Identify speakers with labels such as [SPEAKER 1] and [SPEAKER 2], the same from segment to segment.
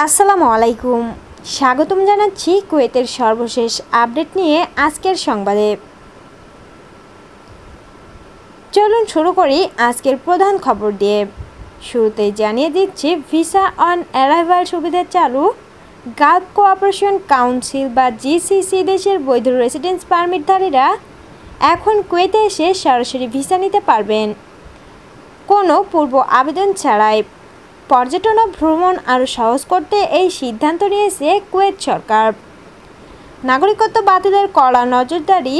[SPEAKER 1] আসসালামু আলাইকুম। স্বাগতম জানাচ্ছি কুয়েতের সর্বশেষ আপডেট নিয়ে আজকের সংবাদে। চলুন শুরু করি আজকের প্রধান খবর দিয়ে। শুরুতেই জানিয়ে দিচ্ছি ভিসা অন অ্যারাইভাল সুবিধা চালু। গালফ কোঅপারেশন কাউন্সিল বা জিসিসি দেশের বৈধ রেসিডেন্স পারমিটধারীরা এখন কুয়েতে এসে সরাসরি ভিসা নিতে পারবেন, কোনো পূর্ব আবেদন ছাড়াই। পর্যটন ও ভ্রমণ আরও সহজ করতে এই সিদ্ধান্ত নিয়েছে কুয়েত সরকার। নাগরিকত্ব বাতিলের কড়া নজরদারি।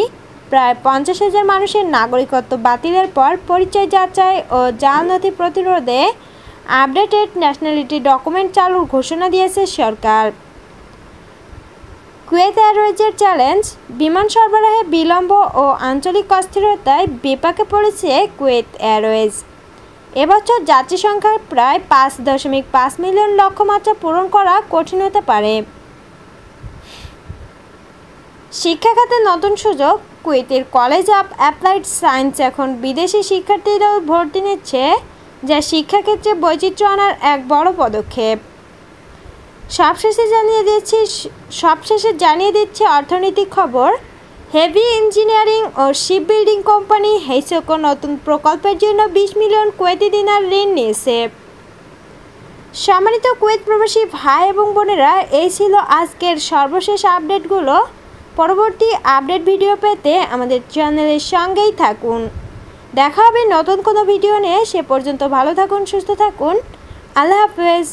[SPEAKER 1] প্রায় 50,000 মানুষের নাগরিকত্ব বাতিলের পর পরিচয় যাচাই ও জাল নথি প্রতিরোধে আপডেটেড ন্যাশনালিটি ডকুমেন্ট চালুর ঘোষণা দিয়েছে সরকার। Kuwait এয়ারওয়েজের challenge. বিমান সরবরাহে বিলম্ব ও আঞ্চলিক অস্থিরতায় বিপাকে পড়েছে কুয়েত এয়ারওয়েজ। এবছর যাত্রী সংখ্যার প্রায় 5.5 মিলিয়ন লক্ষ্যমাত্রা পূরণ করা কঠিন হতে পারে। শিক্ষা খাতে নতুন সুযোগ। কুয়েতের কলেজ অফ অ্যাপ্লাইড সায়েন্স এখন বিদেশি শিক্ষার্থীরাও ভর্তি নিচ্ছে, যা শিক্ষাক্ষেত্রে বৈচিত্র্য আনার এক বড় পদক্ষেপ। সবশেষে জানিয়ে দিচ্ছে অর্থনৈতিক খবর। হেভি ইঞ্জিনিয়ারিং ও শিপবিল্ডিং কোম্পানি হেইসকো নতুন প্রকল্পের জন্য 20 মিলিয়ন কুয়েতি দিনার ঋণ নিয়েছে। সম্মানিত কুয়েত প্রবাসী ভাই এবং বোনেরা, এই ছিল আজকের সর্বশেষ আপডেটগুলো। পরবর্তী আপডেট ভিডিও পেতে আমাদের চ্যানেলের সঙ্গেই থাকুন। দেখা হবে নতুন কোনো ভিডিও নিয়ে। সে পর্যন্ত ভালো থাকুন, সুস্থ থাকুন। আল্লাহ হাফেজ।